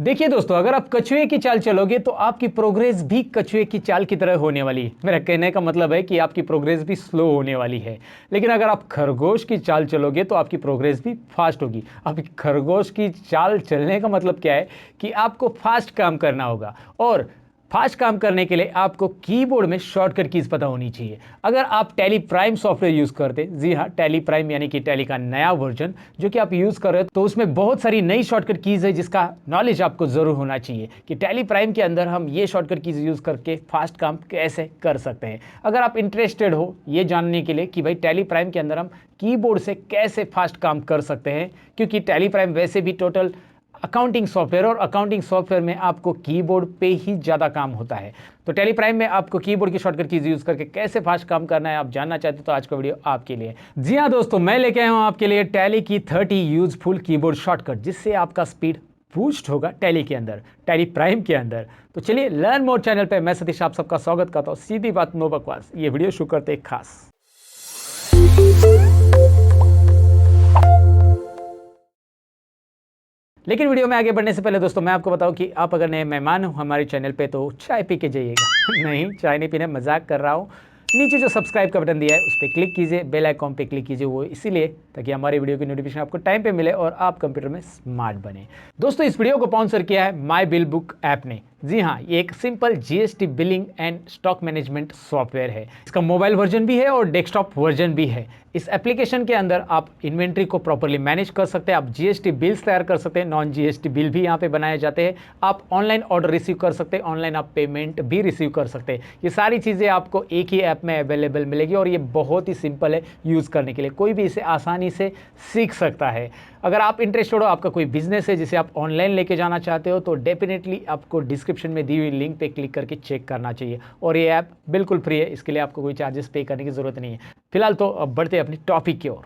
देखिए दोस्तों, अगर आप कछुए की चाल चलोगे तो आपकी प्रोग्रेस भी कछुए की चाल की तरह होने वाली है। मेरा कहने का मतलब है कि आपकी प्रोग्रेस भी स्लो होने वाली है। लेकिन अगर आप खरगोश की चाल चलोगे तो आपकी प्रोग्रेस भी फास्ट होगी। अब खरगोश की चाल चलने का मतलब क्या है कि आपको फास्ट काम करना होगा, और फास्ट काम करने के लिए आपको कीबोर्ड में शॉर्टकट कीज पता होनी चाहिए। अगर आप टैली प्राइम सॉफ्टवेयर यूज़ करते, जी हाँ, टैली प्राइम यानी कि टैली का नया वर्जन जो कि आप यूज़ कर रहे हो, तो उसमें बहुत सारी नई शॉर्टकट कीज़ है जिसका नॉलेज आपको ज़रूर होना चाहिए कि टैली प्राइम के अंदर हम ये शॉर्टकट कीज़ यूज़ करके फास्ट काम कैसे कर सकते हैं। अगर आप इंटरेस्टेड हो ये जानने के लिए कि भाई टैली प्राइम के अंदर हम कीबोर्ड से कैसे फास्ट काम कर सकते हैं, क्योंकि टैली प्राइम वैसे भी टोटल अकाउंटिंग सॉफ्टवेयर, और अकाउंटिंग सॉफ्टवेयर में आपको कीबोर्ड पे ही ज़्यादा काम होता है। तो टैली प्राइम में आपको कीबोर्ड की शॉर्टकट कीज यूज़ करके कैसे फास्ट काम करना है आप जानना चाहते हो तो आज का वीडियो आपके लिए। जी हाँ दोस्तों, मैं लेके आया हूँ आपके लिए टैली की 30 यूजफुल कीबोर्ड शॉर्टकट, जिससे आपका स्पीड बूस्ट होगा टैली के अंदर, टैली प्राइम के अंदर। तो चलिए, लर्न मोर चैनल पर मैं सतीश आप सबका स्वागत करता हूँ। सीधी बात, नो बकवास, ये वीडियो शुरू करते हैं खास। लेकिन वीडियो में आगे बढ़ने से पहले दोस्तों मैं आपको बताऊं कि आप अगर नए मेहमान हो हमारे चैनल पे तो चाय पी के जाइएगा। नहीं, चाय नहीं पीने, मजाक कर रहा हूँ। नीचे जो सब्सक्राइब का बटन दिया है उस पर क्लिक कीजिए, बेल आइकॉन पे क्लिक कीजिए, वो इसीलिए ताकि हमारी वीडियो की नोटिफिकेशन आपको टाइम पे मिले और आप कंप्यूटर में स्मार्ट बने। दोस्तों, इस वीडियो को स्पॉन्सर किया है माई बिल बुक ऐप ने। जी हाँ, ये एक simple GST billing and stock management software है। इसका मोबाइल वर्जन भी है और डेस्कटॉप वर्जन भी है। इस एप्लीकेशन के अंदर आप इन्वेंट्री को प्रॉपर्ली मैनेज कर सकते हैं, आप जीएसटी बिल्स तैयार कर सकते हैं, नॉन जीएसटी बिल भी यहाँ पे बनाए जाते हैं, आप ऑनलाइन ऑर्डर रिसीव कर सकते हैं, ऑनलाइन आप पेमेंट भी रिसीव कर सकते हैं। ये सारी चीज़ें आपको एक ही ऐप में अवेलेबल मिलेगी और ये बहुत ही सिंपल है यूज़ करने के लिए, कोई भी इसे आसानी से सीख सकता है। अगर आप इंटरेस्टेड हो, आपका कोई बिजनेस है जिसे आप ऑनलाइन लेके जाना चाहते हो, तो डेफिनेटली आपको डिस्क्रिप्शन में दी हुई लिंक पे क्लिक करके चेक करना चाहिए। और ये ऐप बिल्कुल फ्री है, इसके लिए आपको कोई चार्जेस पे करने की ज़रूरत नहीं है। फिलहाल तो अब बढ़ते हैं अपनी टॉपिक की ओर।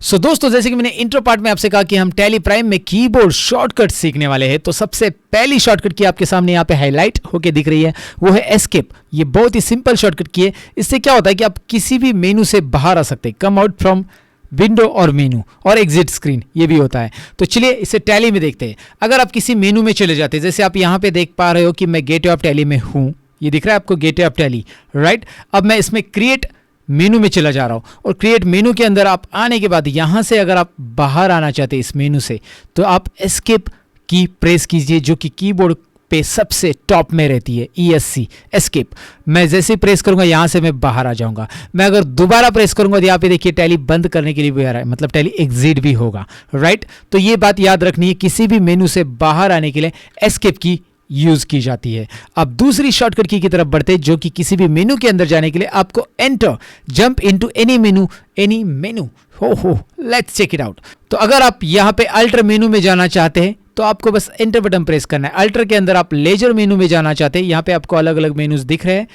सो दोस्तों, जैसे कि मैंने इंट्रो पार्ट में आपसे कहा कि हम टैली प्राइम में कीबोर्ड शॉर्टकट सीखने वाले हैं, तो सबसे पहली शॉर्टकट की आपके सामने यहाँ पे हाईलाइट होके दिख रही है, वो है एस्केप। ये बहुत ही सिंपल शॉर्टकट की है। इससे क्या होता है कि आप किसी भी मेनू से बाहर आ सकते हैं, कम आउट फ्रॉम विंडो और मेनू, और एग्जिट स्क्रीन ये भी होता है। तो चलिए इसे टैली में देखते हैं। अगर आप किसी मेनू में चले जाते हैं, जैसे आप यहाँ पे देख पा रहे हो कि मैं गेटवे ऑफ टैली में हूँ, ये दिख रहा है आपको गेटवे ऑफ टैली, राइट। अब मैं इसमें क्रिएट मेनू में चला जा रहा हूँ, और क्रिएट मेनू के अंदर आप आने के बाद यहाँ से अगर आप बाहर आना चाहते हैं इस मेनू से, तो आप एस्केप की प्रेस कीजिए, जो कि कीबोर्ड पे सबसे टॉप में रहती है, ESC एस्केप। मैं जैसे प्रेस करूंगा यहाँ से मैं बाहर आ जाऊंगा। मैं अगर दोबारा प्रेस करूंगा तो यहाँ पे देखिए टैली बंद करने के लिए भी आ रहा है, मतलब टैली एग्जिट भी होगा, राइट। तो ये बात याद रखनी है, किसी भी मेनू से बाहर आने के लिए एस्केप की यूज की जाती है। अब दूसरी शॉर्टकट की तरफ बढ़ते हैं, जो कि किसी भी मेनू के अंदर जाने के लिए आपको एंटर, जंप इनटू एनी मेनू हो लेट्स चेक इट आउट। तो अगर आप यहाँ पे अल्टर मेनू में जाना चाहते हैं तो आपको बस एंटर बटन प्रेस करना है। अल्टर के अंदर आप लेजर मेनू में जाना चाहते हैं, यहाँ पे आपको अलग अलग मेनूज दिख रहे हैं,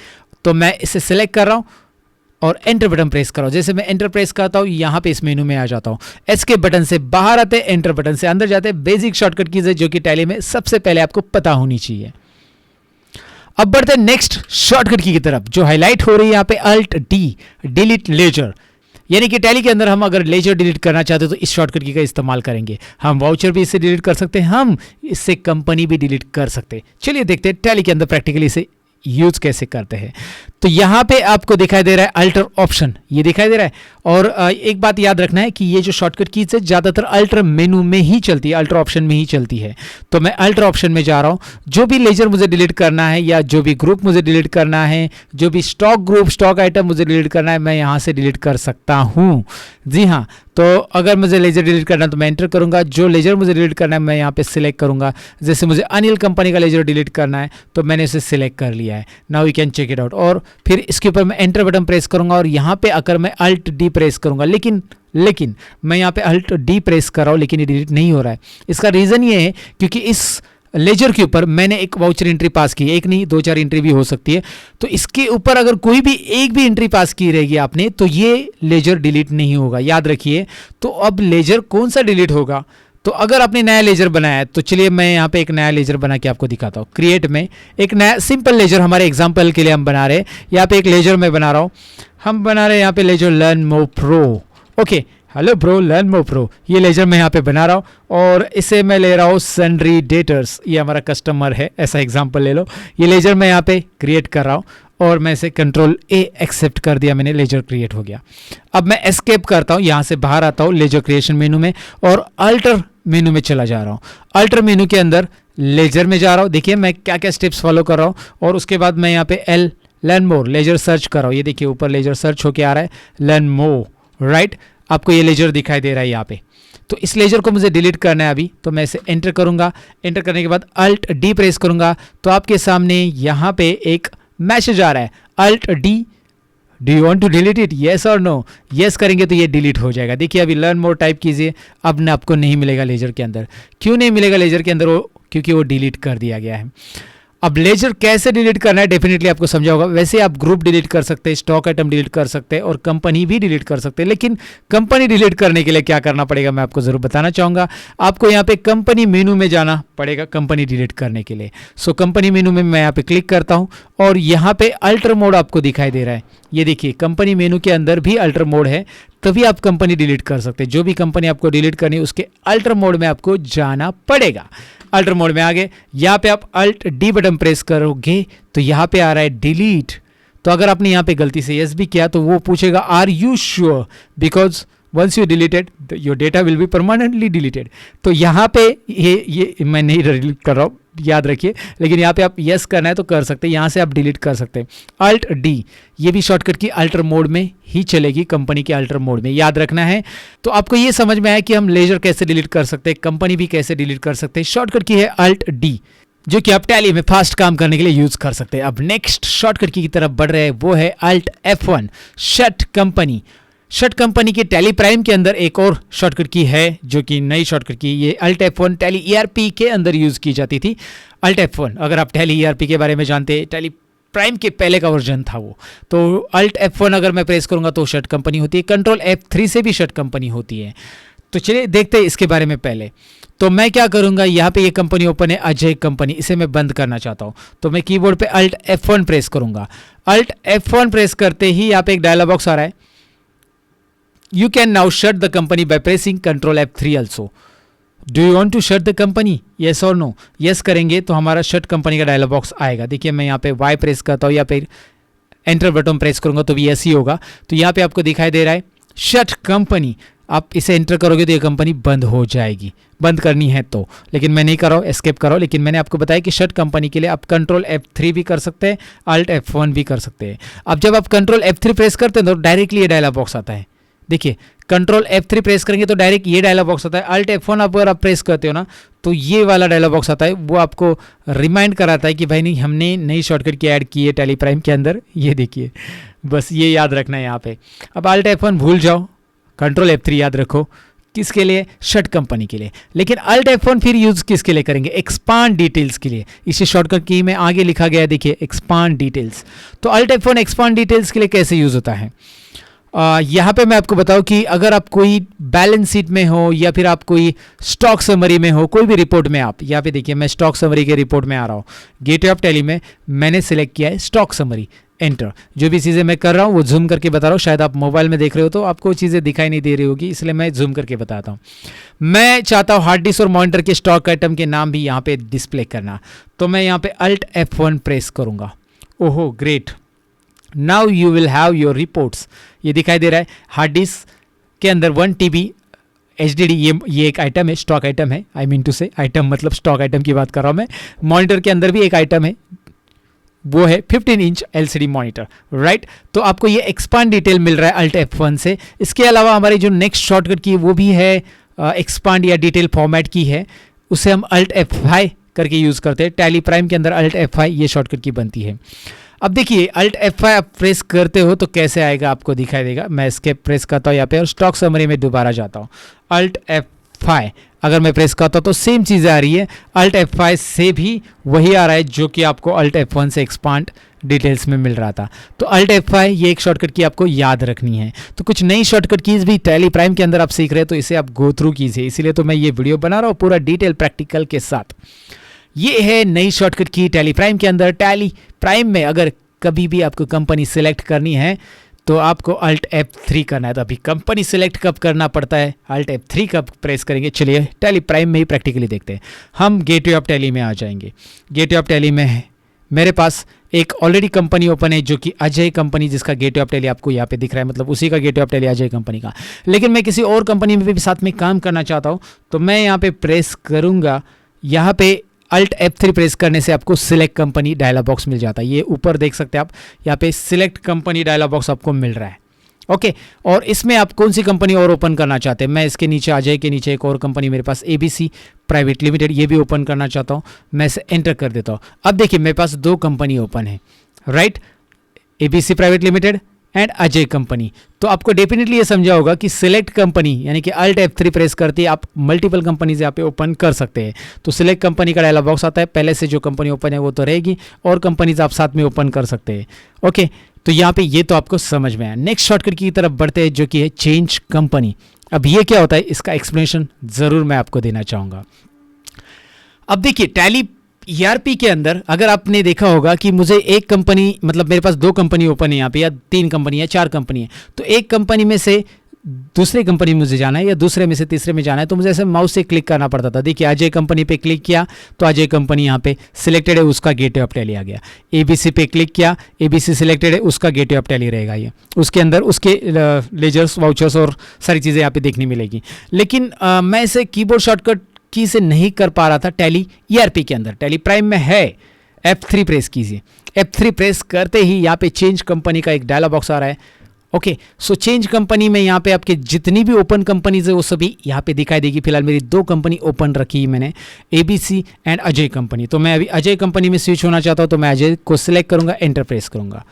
तो मैं इसे सिलेक्ट कर रहा हूँ और एंटर बटन प्रेस कर रहा हूँ। जैसे मैं एंटर प्रेस करता हूँ, यहाँ पे इस मेनू में आ जाता हूँ। एस्केप बटन से बाहर आते हैं, एंटर बटन से अंदर जाते हैं। बेसिक शॉर्टकट कीज है जो कि टैली में सबसे पहले आपको पता होनी चाहिए। अब बढ़ते हैं नेक्स्ट शॉर्टकट की तरफ, जो हाईलाइट हो रही है यहाँ पे, अल्ट डी, डिलीट लेजर। यानी कि टैली के अंदर हम अगर लेजर डिलीट करना चाहते हो तो इस शॉर्टकट की का इस्तेमाल करेंगे। हम वाउचर भी इससे डिलीट कर सकते हैं, हम इससे कंपनी भी डिलीट कर सकते हैं। चलिए देखते हैं टैली के अंदर प्रैक्टिकली इसे यूज कैसे करते हैं। तो यहाँ पे आपको दिखाई दे रहा है अल्टर ऑप्शन, ये दिखाई दे रहा है। और एक बात याद रखना है कि ये जो शॉर्टकट कीज है ज़्यादातर अल्टर मेनू में ही चलती है, अल्टर ऑप्शन में ही चलती है। तो मैं अल्टर ऑप्शन में जा रहा हूँ। जो भी लेजर मुझे डिलीट करना है, या जो भी ग्रुप मुझे डिलीट करना है, जो भी स्टॉक ग्रुप, स्टॉक आइटम मुझे डिलीट करना है, मैं यहाँ से डिलीट कर सकता हूँ। जी हाँ, तो अगर मुझे लेजर डिलीट करना है तो मैं एंटर करूँगा। जो लेजर मुझे डिलीट करना है मैं यहाँ पे सिलेक्ट करूँगा। जैसे मुझे अनिल कंपनी का लेजर डिलीट करना है तो मैंने इसे सिलेक्ट कर लिया है। Now you can check it out. और फिर इसके ऊपर मैं एंटर बटन प्रेस करूँगा और यहाँ पे आकर मैं अल्ट डी प्रेस करूँगा। लेकिन मैं यहाँ पे अल्ट डी प्रेस कर रहा हूँ, लेकिन ये डिलीट नहीं हो रहा है। इसका रीज़न ये है क्योंकि इस लेजर के ऊपर मैंने एक वाउचर एंट्री पास की है, एक नहीं 2-4 एंट्री भी हो सकती है। तो इसके ऊपर अगर कोई भी एक भी एंट्री पास की रहेगी आपने, तो ये लेजर डिलीट नहीं होगा, याद रखिए। तो अब लेजर कौन सा डिलीट होगा? तो अगर आपने नया लेजर बनाया है तो चलिए मैं यहाँ पे एक नया लेजर बना के आपको दिखाता हूँ। क्रिएट में एक नया सिंपल लेजर हमारे एग्जाम्पल के लिए हम बना रहे हैं। यहाँ पे एक लेजर मैं बना रहा हूँ, हम बना रहे हैं यहाँ पे ledger learn more pro. Okay, hello bro, learn more pro. ये लेजर मैं यहाँ पे बना रहा हूँ और इसे मैं ले रहा हूँ सन्ड्री डेटर्स, ये हमारा कस्टमर है, ऐसा एग्जांपल ले लो। ये लेजर मैं यहाँ पे क्रिएट कर रहा हूँ और मैं इसे कंट्रोल ए एक्सेप्ट कर दिया मैंने, लेजर क्रिएट हो गया। अब मैं एस्केप करता हूँ, यहाँ से बाहर आता हूँ लेजर क्रिएशन मेनू में और अल्टर मेनू में चला जा रहा हूँ। अल्टर मेनू के अंदर लेजर में जा रहा हूँ। देखिए मैं क्या क्या स्टेप्स फॉलो कर रहा हूँ और उसके बाद मैं यहाँ पे लर्न मोर लेजर सर्च कर रहा हूँ। ये देखिए ऊपर लेजर सर्च होके आ रहा है, लर्न मोर, राइट। आपको ये लेजर दिखाई दे रहा है यहाँ पे। तो इस लेजर को मुझे डिलीट करना है अभी, तो मैं इसे एंटर करूंगा। एंटर करने के बाद अल्ट डी प्रेस करूंगा तो आपके सामने यहाँ पे एक मैसेज आ रहा है, alt D, do you want to delete it, yes और नो। येस करेंगे तो ये डिलीट हो जाएगा। देखिए अभी लर्न मोर टाइप कीजिए, अब ना आपको नहीं मिलेगा लेजर के अंदर। क्यों नहीं मिलेगा लेजर के अंदर? वो क्योंकि वो डिलीट कर दिया गया है। अब लेजर कैसे डिलीट करना है डेफिनेटली आपको समझा होगा। वैसे आप ग्रुप डिलीट कर सकते हैं, स्टॉक आइटम डिलीट कर सकते हैं और कंपनी भी डिलीट कर सकते हैं। लेकिन कंपनी डिलीट करने के लिए क्या करना पड़ेगा मैं आपको जरूर बताना चाहूंगा। आपको यहाँ पे कंपनी मेनू में जाना पड़ेगा कंपनी डिलीट करने के लिए। सो कंपनी मेनू में मैं यहाँ पे क्लिक करता हूँ और यहाँ पे अल्टर मोड आपको दिखाई दे रहा है। ये देखिए कंपनी मेनू के अंदर भी अल्टर मोड है, तभी आप कंपनी डिलीट कर सकते हैं। जो भी कंपनी आपको डिलीट करनी है उसके अल्टर मोड में आपको जाना पड़ेगा। अल्टर मोड में आ गए, यहाँ पे आप अल्ट डी बटन प्रेस करोगे तो यहाँ पे आ रहा है डिलीट। तो अगर आपने यहाँ पे गलती से यस भी किया तो वो पूछेगा are you sure, because once you deleted your data will be permanently deleted. तो यहाँ पे ये मैं नहीं डिलीट कर रहा हूँ, याद रखिए। लेकिन यहाँ पे आप यस करना है तो कर सकते हैं, यहाँ से आप डिलीट कर सकते हैं। अल्ट डी, ये भी शॉर्टकट की अल्टर मोड में ही चलेगी, कंपनी के अल्टर मोड में, याद रखना है। तो आपको ये समझ में आया कि हम लेजर कैसे डिलीट कर सकते हैं, कंपनी भी कैसे डिलीट कर सकते हैं। शॉर्टकट की है अल्ट डी, जो कि आप टैली में फास्ट काम करने के लिए यूज कर सकते हैं। अब नेक्स्ट शॉर्टकट की तरफ बढ़ रहे हैं, वो है alt F1, shut company. Shut company के टैली प्राइम के अंदर एक और शॉर्टकट की है जो कि नई शॉर्टकट की, ये अल्ट F1 टैली ERP के अंदर यूज की जाती थी। अल्ट F1, अगर आप टैली ERP के बारे में जानते हैं, टैली प्राइम के पहले का वर्जन था वो। तो अल्ट F1 अगर मैं प्रेस करूंगा तो शट कंपनी होती है, कंट्रोल F3 से भी शट कंपनी होती है। तो चलिए देखते हैं इसके बारे में पहले। तो मैं क्या करूंगा, यहाँ पे ये कंपनी ओपन है, अजय कंपनी, इसे मैं बंद करना चाहता हूँ। तो मैं कीबोर्ड पे अल्ट F1 प्रेस करूंगा। अल्ट F1 प्रेस करते ही यहाँ पे एक डायलॉग बॉक्स आ रहा है, you can now shut the company by pressing control F3 also. Do you want to shut the company, yes और नो। येस करेंगे तो हमारा शट कंपनी का डायलॉग बॉक्स आएगा। देखिए मैं यहाँ पे वाई प्रेस करता हूँ या फिर एंटर बटन प्रेस करूंगा तो भी ऐसे ही होगा। तो यहाँ पे आपको दिखाई दे रहा है शट कंपनी। आप इसे एंटर करोगे तो ये कंपनी बंद हो जाएगी, बंद करनी है तो। लेकिन मैं नहीं कर रहा हूँ, एस्केप करो। लेकिन मैंने आपको बताया कि शट कंपनी के लिए आप कंट्रोल F3 भी कर सकते हैं, अल्ट F1 भी कर सकते हैं। अब जब आप कंट्रोल F3 प्रेस करते हैं तो डायरेक्टली ये डायलॉग बॉक्स आता है। देखिए कंट्रोल F3 प्रेस करेंगे तो डायरेक्ट ये डायलॉग बॉक्स आता है। अल्ट F1 अगर आप प्रेस करते हो ना तो ये वाला डायलॉग बॉक्स आता है, वो आपको रिमाइंड कराता है कि भाई नहीं, हमने नई शॉर्टकट की ऐड की है टैली प्राइम के अंदर। ये देखिए, बस ये याद रखना है यहाँ पे। अब अल्ट F1 भूल जाओ, कंट्रोल F3 याद रखो। किसके लिए? शट कंपनी के लिए। लेकिन अल्ट F1 फिर यूज किसके लिए करेंगे? एक्सपांड डिटेल्स के लिए। इसे शॉर्टकट की में आगे लिखा गया है, देखिए एक्सपांड डिटेल्स। तो अल्ट F1 एक्सपांड डिटेल्स के लिए कैसे यूज होता है? यहाँ पे मैं आपको बताऊं कि अगर आप कोई बैलेंस शीट में हो या फिर आप कोई स्टॉक समरी में हो, कोई भी रिपोर्ट में, आप यहाँ पे देखिए मैं स्टॉक समरी के रिपोर्ट में आ रहा हूँ। गेटवे ऑफ टैली में मैंने सिलेक्ट किया है स्टॉक समरी, एंटर। जो भी चीज़ें मैं कर रहा हूँ वो जूम करके बता रहा हूँ। शायद आप मोबाइल में देख रहे हो तो आपको चीज़ें दिखाई नहीं दे रही होगी, इसलिए मैं जूम करके बताता हूँ। मैं चाहता हूँ हार्ड डिस्क और मॉनिटर के स्टॉक आइटम के नाम भी यहाँ पे डिस्प्ले करना, तो मैं यहाँ पे अल्ट F1 प्रेस करूँगा। ओहो great, now you will have your reports. ये दिखाई दे रहा है हार्ड डिस्क के अंदर 1 TB HDD, ये एक आइटम है, स्टॉक आइटम है। आई मीन टू से आइटम मतलब स्टॉक आइटम की बात कर रहा हूँ मैं। मॉनिटर के अंदर भी एक आइटम है, वो है 15 इंच LCD मॉनिटर, राइट। तो आपको ये एक्सपांड डिटेल मिल रहा है अल्ट F1 से। इसके अलावा हमारी जो नेक्स्ट शॉर्टकट की वो भी है एक्सपांड या डिटेल फॉर्मेट की है, उसे हम अल्ट F5 करके यूज़ करते हैं। टैली प्राइम के अंदर अल्ट F5 ये शॉर्टकट की बनती है। अब देखिए अल्ट F5 आप प्रेस करते हो तो कैसे आएगा आपको दिखाई देगा। मैं एस्केप प्रेस करता हूँ यहाँ पे और स्टॉक समरी में दोबारा जाता हूँ। अल्ट F5 अगर मैं प्रेस करता हूँ तो सेम चीज़ें आ रही है। अल्ट F5 से भी वही आ रहा है जो कि आपको अल्ट F1 से एक्सपांड डिटेल्स में मिल रहा था। तो अल्ट F5 ये एक शॉर्टकट की आपको याद रखनी है। तो कुछ नई शॉर्टकट कीज भी टैली प्राइम के अंदर आप सीख रहे हैं, तो इसे आप गो थ्रू कीजिए। इसीलिए तो मैं ये वीडियो बना रहा हूँ पूरा डिटेल प्रैक्टिकल के साथ। ये है नई शॉर्टकट की टैली प्राइम के अंदर। टैली प्राइम में अगर कभी भी आपको कंपनी सिलेक्ट करनी है तो आपको अल्ट F3 करना है। तो अभी कंपनी सिलेक्ट कब करना पड़ता है, अल्ट F3 कब प्रेस करेंगे, चलिए टैली प्राइम में ही प्रैक्टिकली देखते हैं। हम गेटवे ऑफ टैली में आ जाएंगे। गेटवे ऑफ टैली में है मेरे पास एक ऑलरेडी कंपनी ओपन है जो कि अजय कंपनी, जिसका गेटवे ऑफ टैली आपको यहाँ पे दिख रहा है, मतलब उसी का gateway of tally Ajay company का। लेकिन मैं किसी और कंपनी में भी साथ में काम करना चाहता हूँ, तो मैं यहाँ पे प्रेस करूँगा। यहाँ पे अल्ट F3 प्रेस करने से आपको सिलेक्ट कंपनी डायलॉग बॉक्स मिल जाता है। ये ऊपर देख सकते हैं आप, यहाँ पे सिलेक्ट कंपनी डायलॉग बॉक्स आपको मिल रहा है। ओके, और इसमें आप कौन सी कंपनी और ओपन करना चाहते हैं, मैं इसके नीचे अजय के नीचे एक और कंपनी मेरे पास ABC प्राइवेट लिमिटेड, ये भी ओपन करना चाहता हूँ। मैं इसे एंटर कर देता हूँ। अब देखिए मेरे पास 2 कंपनी ओपन है, right, ABC private limited and Ajay company. तो आपको डेफिनेटली ये समझा होगा कि सिलेक्ट कंपनी यानी कि अल्ट F3 प्रेस करते आप मल्टीपल कंपनीज यहाँ पे ओपन कर सकते हैं। तो सिलेक्ट कंपनी का डायलॉग बॉक्स आता है, पहले से जो कंपनी ओपन है वो तो रहेगी, और कंपनीज आप साथ में ओपन कर सकते हैं। ओके, तो यहाँ पे ये तो आपको समझ में आया। नेक्स्ट शॉर्टकट की तरफ बढ़ते हैं जो कि है चेंज कंपनी। अब ये क्या होता है, इसका एक्सप्लेनेशन ज़रूर मैं आपको देना चाहूँगा। अब देखिए टैली ERP के अंदर अगर आपने देखा होगा कि मुझे एक कंपनी, मतलब मेरे पास 2 कंपनी ओपन है यहाँ पे, या 3 कंपनी है, 4 कंपनी है, तो एक कंपनी में से दूसरे कंपनी में मुझे जाना है या दूसरे में से तीसरे में जाना है, तो मुझे ऐसे माउस से क्लिक करना पड़ता था। देखिए अजय कंपनी पे क्लिक किया तो अजय कंपनी यहाँ पे सिलेक्टेड है, उसका गेटवे ऑफ टैली आ गया। ABC पे क्लिक किया, ABC सिलेक्टेड है, उसका गेटवे ऑफ टैली रहेगा। ये उसके अंदर उसके लेजर्स, वाउचर्स और सारी चीज़ें यहाँ पे देखने मिलेगी। लेकिन मैं इसे कीबोर्ड शॉर्टकट की से नहीं कर पा रहा था टैली ERP के अंदर। टैली प्राइम में है, F3 प्रेस कीजिए। F3 प्रेस करते ही यहाँ पे चेंज कंपनी का एक डायलॉग बॉक्स आ रहा है। ओके, सो चेंज कंपनी में यहाँ पे आपके जितनी भी ओपन कंपनीज है वो सभी यहाँ पे दिखाई देगी। फिलहाल मेरी 2 कंपनी ओपन रखी है मैंने, ABC एंड अजय कंपनी। तो मैं अभी अजय कंपनी में स्विच होना चाहता हूँ, तो मैं अजय को सिलेक्ट करूँगा, एंटर प्रेस करूँगा,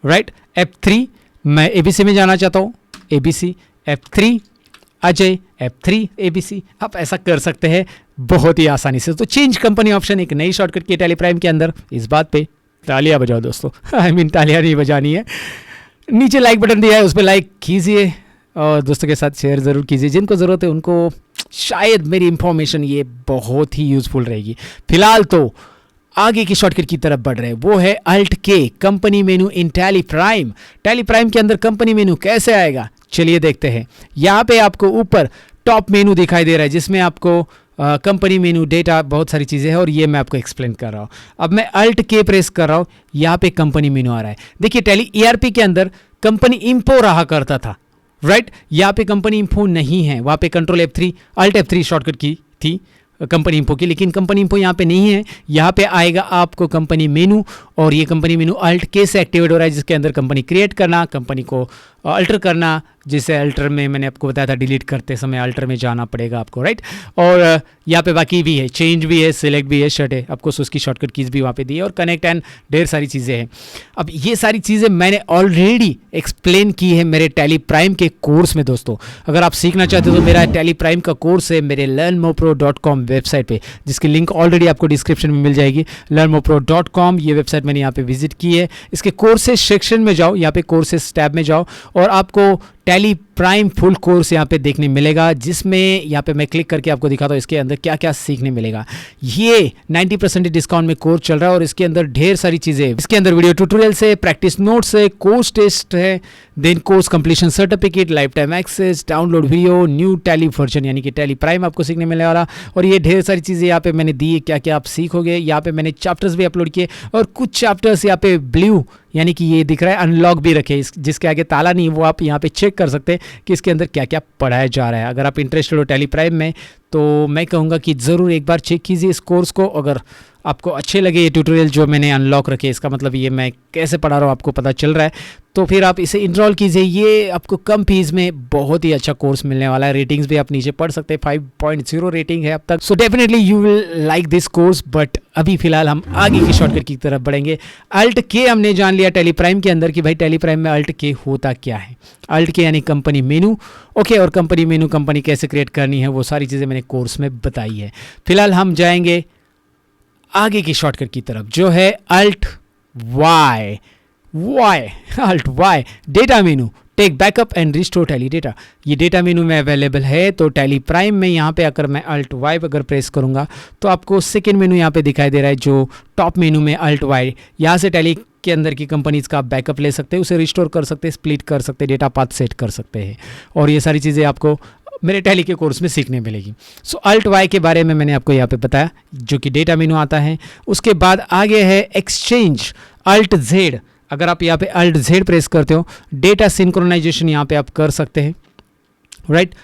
राइट। F3 मैं ABC में जाना चाहता हूँ, ABC F3 Ajay, F3 ABC। आप ऐसा कर सकते हैं बहुत ही आसानी से। तो चेंज कंपनी ऑप्शन एक नई शॉर्टकट की टैली प्राइम के अंदर। इस बात पे तालियां बजाओ दोस्तों, आई मीन तालियां नहीं बजानी है। नीचे लाइक बटन दिया है, उस पर लाइक कीजिए और दोस्तों के साथ शेयर ज़रूर कीजिए। जिनको ज़रूरत है उनको शायद मेरी इंफॉर्मेशन ये बहुत ही यूज़फुल रहेगी। फिलहाल तो आगे की शॉर्टकट की तरफ बढ़ रहे हैं, वो है अल्ट K, कंपनी मेनू इन टैली प्राइम। टैली प्राइम के अंदर कंपनी मेनू कैसे आएगा, चलिए देखते हैं। यहाँ पे आपको ऊपर टॉप मेनू दिखाई दे रहा है जिसमें आपको कंपनी मेनू, डेटा, बहुत सारी चीज़ें हैं और ये मैं आपको एक्सप्लेन कर रहा हूँ। अब मैं अल्ट K प्रेस कर रहा हूँ, यहाँ पे कंपनी मेनू आ रहा है। देखिए टैली ERP के अंदर कंपनी इंफो रहा करता था, राइट। यहाँ पे कंपनी इंफो नहीं है, वहाँ पे control F3 alt F3 shortcut की थी कंपनी इंफो की, लेकिन कंपनी इंफो यहाँ पे नहीं है। यहाँ पे आएगा आपको कंपनी मेनू, और ये कंपनी मेनू अल्ट K से एक्टिवेट हो रहा है, जिसके अंदर कंपनी क्रिएट करना, कंपनी को अल्टर करना, जिसे अल्टर में मैंने आपको बताया था डिलीट करते समय अल्टर में जाना पड़ेगा आपको, राइट। और यहाँ पे बाकी भी है, चेंज भी है, सिलेक्ट भी है, शट है, आपको उसकी शॉर्टकट कीज भी वहाँ पे दी है, और कनेक्ट एंड ढेर सारी चीज़ें हैं। अब ये सारी चीज़ें मैंने ऑलरेडी एक्सप्लेन की है मेरे टैली प्राइम के कोर्स में दोस्तों। अगर आप सीखना चाहते हो तो मेरा टैली प्राइम का कोर्स है मेरे learnmopro.com वेबसाइट पे, जिसकी लिंक ऑलरेडी आपको डिस्क्रिप्शन में मिल जाएगी। learnmopro.com ये वेबसाइट मैंने यहाँ पे विजिट की है। इसके कोर्सेज सेक्शन में जाओ, यहाँ पे कोर्सेज टैब में जाओ और आपको टैली प्राइम फुल कोर्स यहाँ पे देखने मिलेगा, जिसमें यहाँ पे मैं क्लिक करके आपको दिखाता हूँ इसके अंदर क्या क्या सीखने मिलेगा। ये 90% डिस्काउंट में कोर्स चल रहा है और इसके अंदर ढेर सारी चीज़ें हैं। इसके अंदर वीडियो ट्यूटोरियल्स है, प्रैक्टिस नोट्स है, कोर्स टेस्ट है, then course completion certificate, lifetime access, download video, new Tally version यानी कि टैली प्राइम आपको सीखने मिलने वाला। और ये ढेर सारी चीज़ें यहाँ पे मैंने दी है, क्या क्या आप सीखोगे। यहाँ पे मैंने चैप्टर्स भी अपलोड किए और कुछ चैप्टर्स यहाँ पे ब्लू यानी कि ये दिख रहा है अनलॉक भी रखे, जिसके आगे ताला नहीं, वो आप यहाँ पे चेक कर सकते हैं कि इसके अंदर क्या क्या पढ़ाया जा रहा है। अगर आप इंटरेस्टेड हो टैली प्राइम में तो मैं कहूँगा कि ज़रूर एक बार चेक कीजिए इस कोर्स को। अगर आपको अच्छे लगे ये ट्यूटोरियल जो मैंने अनलॉक रखे, इसका मतलब ये मैं कैसे पढ़ा रहा हूँ आपको पता चल रहा है, तो फिर आप इसे इनरोल कीजिए। ये आपको कम फीस में बहुत ही अच्छा कोर्स मिलने वाला है। रेटिंग्स भी आप नीचे पढ़ सकते हैं, 5.0 रेटिंग है अब तक। So definitely you will like this course. But अभी फिलहाल हम आगे की शॉर्टकट की तरफ बढ़ेंगे। अल्ट K हमने जान लिया टैली प्राइम के अंदर कि भाई टैली प्राइम में अल्ट K होता क्या है। अल्ट K यानी कंपनी मेनू, ओके। और कंपनी मेनू, कंपनी कैसे क्रिएट करनी है, वो सारी चीज़ें मैंने कोर्स में बताई है। फिलहाल हम जाएंगे आगे की शॉर्टकट की तरफ जो है alt Y, alt Y, data menu, take backup and restore Tally data. ये डेटा मेनू में अवेलेबल है। तो टैली प्राइम में यहाँ पे अगर मैं अल्ट Y अगर प्रेस करूँगा तो आपको सेकेंड मेनू यहाँ पे दिखाई दे रहा है, जो टॉप मेनू में अल्ट Y, यहाँ से टैली के अंदर की कंपनीज का आप बैकअप ले सकते हैं, उसे रिस्टोर कर सकते हैं, स्प्लिट कर सकते हैं, डेटा पाथ सेट कर सकते हैं, और ये सारी चीज़ें आपको मेरे टैली के कोर्स में सीखने मिलेगी। सो अल्ट वाई के बारे में मैंने आपको यहाँ पे बताया, जो कि डेटा मेनू आता है। उसके बाद आगे है एक्सचेंज, अल्ट जेड। अगर आप यहाँ पे अल्ट जेड प्रेस करते हो, डेटा सिंक्रोनाइजेशन यहाँ पे आप कर सकते हैं, राइट।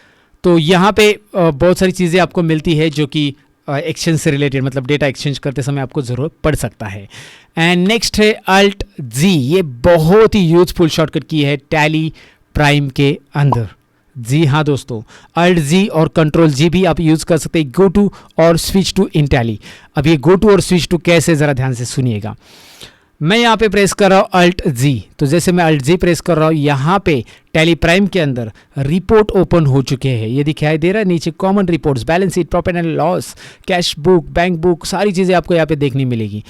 तो यहाँ पे बहुत सारी चीज़ें आपको मिलती है जो कि एक्सचेंज से रिलेटेड, मतलब डेटा एक्सचेंज करते समय आपको ज़रूरत पड़ सकता है। एंड नेक्स्ट है अल्ट जी। ये बहुत ही यूजफुल शॉर्टकट की है टैली प्राइम के अंदर। जी हाँ दोस्तों, अल्ट जी और कंट्रोल जी भी आप यूज़ कर सकते हैं, गो टू और स्विच टू इन टैली। अब ये गो टू और स्विच टू कैसे, ज़रा ध्यान से सुनिएगा। मैं यहाँ पे प्रेस कर रहा हूँ अल्ट जी, तो जैसे मैं अल्ट जी प्रेस कर रहा हूँ, यहाँ पे टैली प्राइम के अंदर रिपोर्ट ओपन हो चुके हैं। ये दिखाई दे रहा है नीचे, common reports, balance sheet, profit and loss, cash book, bank book, सारी चीज़ें आपको यहाँ पे देखने मिलेगी।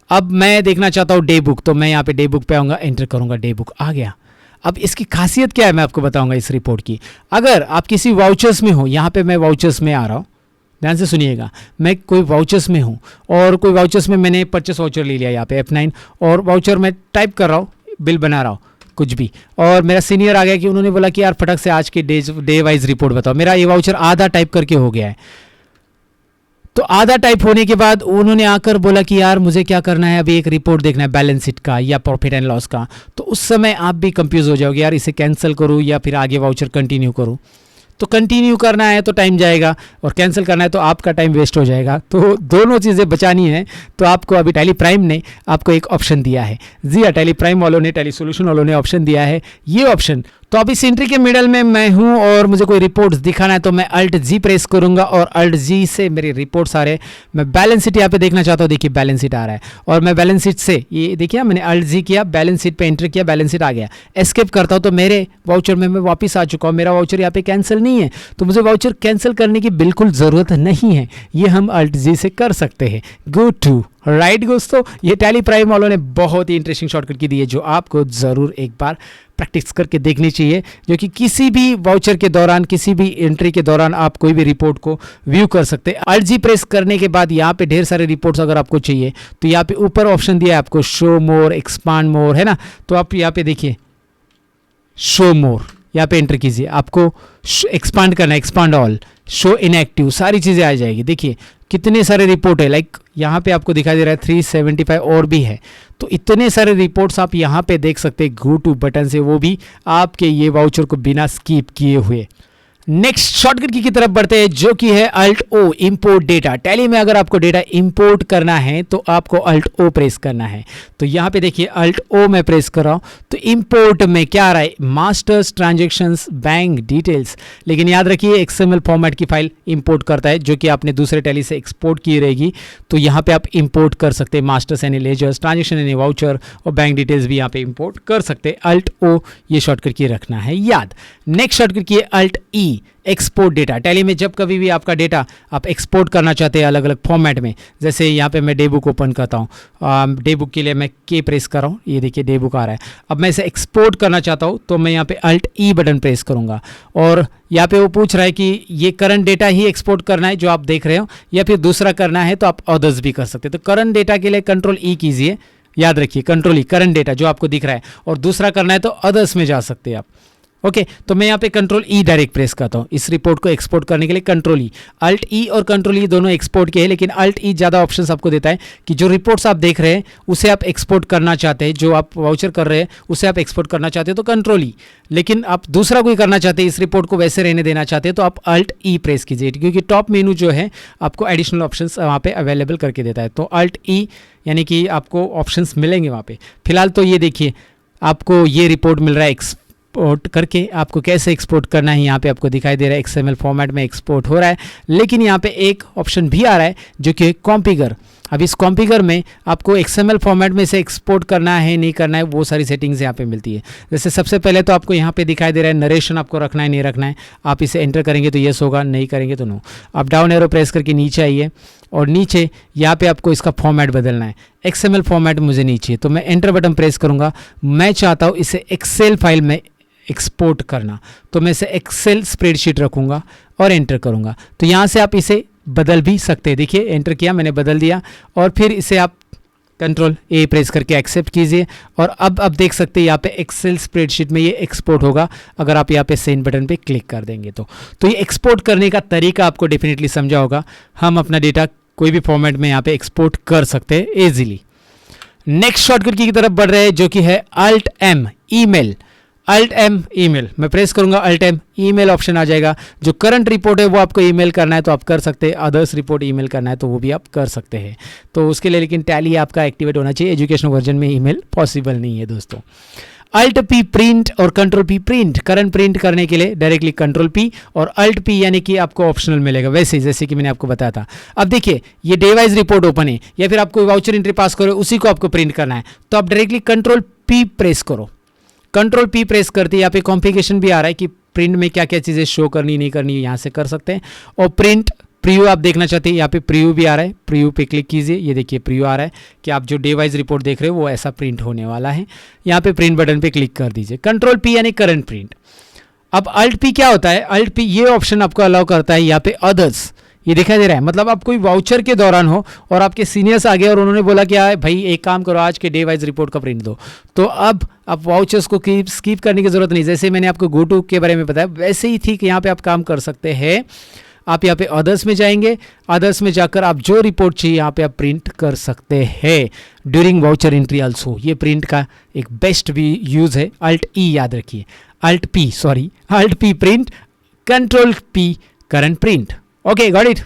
अब मैं देखना चाहता हूँ डे बुक, तो मैं यहाँ पे डे बुक पे आऊँगा, एंटर करूँगा, डे बुक आ गया। अब इसकी खासियत क्या है मैं आपको बताऊंगा इस रिपोर्ट की। अगर आप किसी वाउचर्स में हो, यहाँ पे मैं वाउचर्स में आ रहा हूँ, ध्यान से सुनिएगा, मैं कोई वाउचर्स में हूँ और कोई वाउचर्स में मैंने परचेस वाउचर ले लिया यहाँ पे F9, और वाउचर में टाइप कर रहा हूँ, बिल बना रहा हूँ कुछ भी, और मेरा सीनियर आ गया कि उन्होंने बोला कि यार फटक से आज के डे वाइज रिपोर्ट बताओ। मेरा ये वाउचर आधा टाइप करके हो गया है, तो आधा टाइप होने के बाद उन्होंने आकर बोला कि यार मुझे क्या करना है, अभी एक रिपोर्ट देखना है बैलेंस शीट का या प्रॉफिट एंड लॉस का। तो उस समय आप भी कंफ्यूज हो जाओगे, यार इसे कैंसिल करूँ या फिर आगे वाउचर कंटिन्यू करूँ। तो कंटिन्यू करना है तो टाइम जाएगा, और कैंसिल करना है तो आपका टाइम वेस्ट हो जाएगा। तो दोनों चीज़ें बचानी है, तो आपको अभी टैली प्राइम ने आपको एक ऑप्शन दिया है। जी हाँ, टैली प्राइम वालों ने, टैली सॉल्यूशन वालों ने ऑप्शन दिया है, ये ऑप्शन। तो अभी एंट्री के मिडल में मैं हूँ और मुझे कोई रिपोर्ट्स दिखाना है, तो मैं अल्ट जी प्रेस करूंगा और अल्ट जी से मेरे रिपोर्ट्स आ रहे हैं। मैं बैलेंस शीट यहाँ पे देखना चाहता हूँ, देखिए बैलेंस शीट आ रहा है, और मैं बैलेंस शीट से ये देखिए मैंने अल्ट जी किया, बैलेंस शीट पे एंटर किया, बैलेंस शीट आ गया। एस्केप करता हूँ तो मेरे वाउचर में मैं वापस आ चुका हूँ, मेरा वाउचर यहाँ पे कैंसिल नहीं है, तो मुझे वाउचर कैंसिल करने की बिल्कुल ज़रूरत नहीं है, ये हम अल्ट जी से कर सकते हैं। गो टू, राइट दोस्तों, ये टैली प्राइम वालों ने बहुत ही इंटरेस्टिंग शॉर्टकट की दी है, जो आपको ज़रूर एक बार प्रैक्टिस करके देखनी चाहिए, जो कि किसी भी वाउचर के दौरान, किसी भी एंट्री के दौरान आप कोई भी रिपोर्ट को व्यू कर सकते हैं। अल्ट जी प्रेस करने के बाद यहाँ पे ढेर सारे रिपोर्ट्स अगर आपको चाहिए तो यहाँ पे ऊपर ऑप्शन दिया है आपको, शो मोर, एक्सपांड मोर, है ना। तो आप यहाँ पे देखिए शो मोर, यहाँ पे एंटर कीजिए, आपको एक्सपांड करना है, एक्सपांड ऑल, शो इनएक्टिव, सारी चीज़ें आ जाएगी। देखिए कितने सारे रिपोर्ट है, लाइक यहाँ पे आपको दिखाई दे रहा है 375 और भी है, तो इतने सारे रिपोर्ट्स आप यहाँ पे देख सकते हैं गो टू बटन से, वो भी आपके ये वाउचर को बिना स्किप किए हुए। नेक्स्ट शॉर्टकट की तरफ बढ़ते हैं, जो कि है अल्ट ओ, इंपोर्ट डेटा। टैली में अगर आपको डेटा इंपोर्ट करना है तो आपको अल्ट ओ प्रेस करना है। तो यहाँ पे देखिए अल्ट ओ मैं प्रेस कर रहा हूँ, तो इंपोर्ट में क्या आ रहा है, मास्टर्स, ट्रांजेक्शंस, बैंक डिटेल्स। लेकिन याद रखिए एक्सएमएल फॉर्मेट की फाइल इंपोर्ट करता है, जो कि आपने दूसरे टैली से एक्सपोर्ट की रहेगी, तो यहाँ पे आप इंपोर्ट कर सकते हैं masters any ledgers, transaction any voucher, और बैंक डिटेल्स भी यहाँ पे इंपोर्ट कर सकते हैं। अल्ट ओ ये शॉर्टकट की रखना है याद। नेक्स्ट शॉर्टकट की है अल्ट ई, एक्सपोर्ट डेटा। टैली में जब कभी भी आपका डेटा आप एक्सपोर्ट करना चाहते हैं अलग अलग फॉर्मेट में, जैसे यहाँ पे मैं डे बुक ओपन करता हूँ, डे बुक के लिए मैं के प्रेस कर रहा हूँ, ये देखिए डे बुक आ रहा है। अब मैं इसे एक्सपोर्ट करना चाहता हूँ तो मैं यहाँ पे अल्ट ई बटन प्रेस करूँगा, और यहाँ पे वो पूछ रहा है कि ये करंट डेटा ही एक्सपोर्ट करना है जो आप देख रहे हो, या फिर दूसरा करना है तो आप अदर्स भी कर सकते हैं। तो करंट डेटा के लिए कंट्रोल ई कीजिए, याद रखिए कंट्रोल ई, करंट डेटा जो आपको दिख रहा है, और दूसरा करना है तो अदर्स में जा सकते हैं आप। ओके, तो मैं यहाँ पे कंट्रोल ई डायरेक्ट प्रेस करता हूँ इस रिपोर्ट को एक्सपोर्ट करने के लिए। कंट्रोल ई, अल्ट ई और कंट्रोल ई दोनों एक्सपोर्ट के हैं, लेकिन अल्ट ई ज़्यादा ऑप्शंस आपको देता है कि जो रिपोर्ट्स आप देख रहे हैं उसे आप एक्सपोर्ट करना चाहते हैं, जो आप वाउचर कर रहे हैं उसे आप एक्सपोर्ट करना चाहते हो तो कंट्रोल ई, लेकिन आप दूसरा कोई करना चाहते हैं, इस रिपोर्ट को वैसे रहने देना चाहते हैं तो आप अल्ट ई प्रेस कीजिए, क्योंकि टॉप मेनू जो है आपको एडिशनल ऑप्शंस वहाँ पे अवेलेबल करके देता है। तो अल्ट ई यानी कि आपको ऑप्शंस मिलेंगे वहाँ पे। फिलहाल तो ये देखिए आपको ये रिपोर्ट मिल रहा है एक्सपोर्ट करके, आपको कैसे एक्सपोर्ट करना है यहाँ पे आपको दिखाई दे रहा है, एक्सएमएल फॉर्मेट में एक्सपोर्ट हो रहा है। लेकिन यहाँ पे एक ऑप्शन भी आ रहा है जो कि कॉन्फ़िगर। अब इस कॉन्फ़िगर में आपको एक्सएमएल फॉर्मेट में से एक्सपोर्ट करना है नहीं करना है, वो सारी सेटिंग्स यहाँ पे मिलती है। जैसे सबसे पहले तो आपको यहाँ पे दिखाई दे रहा है नरेशन आपको रखना है नहीं रखना है, आप इसे एंटर करेंगे तो येस होगा, नहीं करेंगे तो नो। आप डाउन एरो प्रेस करके नीचे आइए, और नीचे यहाँ पे आपको इसका फॉर्मेट बदलना है। एक्सएमएल फॉर्मेट मुझे नहीं चाहिए, तो मैं एंटर बटन प्रेस करूँगा। मैं चाहता हूँ इसे एक्सेल फाइल में एक्सपोर्ट करना, तो मैं इसे एक्सेल स्प्रेडशीट रखूँगा और एंटर करूँगा। तो यहाँ से आप इसे बदल भी सकते हैं, देखिए एंटर किया मैंने, बदल दिया, और फिर इसे आप कंट्रोल ए प्रेस करके एक्सेप्ट कीजिए और अब आप देख सकते हैं यहाँ पे एक्सेल स्प्रेडशीट में ये एक्सपोर्ट होगा अगर आप यहाँ पे सेंड बटन पे क्लिक कर देंगे तो ये एक्सपोर्ट करने का तरीका आपको डेफिनेटली समझा होगा। हम अपना डेटा कोई भी फॉर्मेट में यहाँ पे एक्सपोर्ट कर सकते हैं इजीली। नेक्स्ट शॉर्टकट की तरफ बढ़ रहे हैं जो कि है alt M email. Alt M email मैं प्रेस करूंगा, अल्ट एम ईमेल ऑप्शन आ जाएगा। जो करंट रिपोर्ट है वो आपको ईमेल करना है तो आप कर सकते हैं, अदर्स रिपोर्ट ईमेल करना है तो वो भी आप कर सकते हैं। तो उसके लिए लेकिन टैली आपका एक्टिवेट होना चाहिए, एजुकेशनल वर्जन में ईमेल पॉसिबल नहीं है दोस्तों। अल्ट पी प्रिंट और control P print, current print करने के लिए डायरेक्टली कंट्रोल पी और अल्ट पी यानी कि आपको ऑप्शनल मिलेगा वैसे जैसे कि मैंने आपको बताया था। अब देखिए ये डे वाइज रिपोर्ट ओपन है या फिर आपको वाउचर एंट्री पास करो उसी को आपको प्रिंट करना है तो आप डायरेक्टली कंट्रोल पी प्रेस करो। कंट्रोल पी प्रेस करते यहाँ पे कॉन्फ़िगरेशन भी आ रहा है कि प्रिंट में क्या क्या चीज़ें शो करनी नहीं करनी यहाँ से कर सकते हैं। और प्रिंट प्रीव्यू आप देखना चाहते हैं यहाँ पे प्रीव्यू भी आ रहा है, प्रीव्यू पे क्लिक कीजिए। ये देखिए प्रीव्यू आ रहा है कि आप जो डे वाइज रिपोर्ट देख रहे हो वो ऐसा प्रिंट होने वाला है। यहाँ पे प्रिंट बटन पे क्लिक कर दीजिए। कंट्रोल पी यानी करंट प्रिंट। अब अल्ट पी क्या होता है, अल्ट पी ये ऑप्शन आपको अलाउ करता है यहाँ पे अदर्स, ये दिखाई दे रहा है। मतलब आप कोई वाउचर के दौरान हो और आपके सीनियर्स आ गए और उन्होंने बोला कि भाई एक काम करो आज के डे वाइज रिपोर्ट का प्रिंट दो, तो अब आप वाउचर्स को स्कीप करने की जरूरत नहीं। जैसे मैंने आपको गो टू के बारे में बताया वैसे ही ठीक यहाँ पे आप काम कर सकते हैं। आप यहाँ पे अदर्स में जाएंगे, अदर्स में जाकर आप जो रिपोर्ट चाहिए यहाँ पे आप प्रिंट कर सकते हैं ड्यूरिंग वाउचर एंट्री आल्सो। ये प्रिंट का एक बेस्ट भी यूज़ है। अल्ट ई याद रखिए, alt P print, control P current print. Okay got it.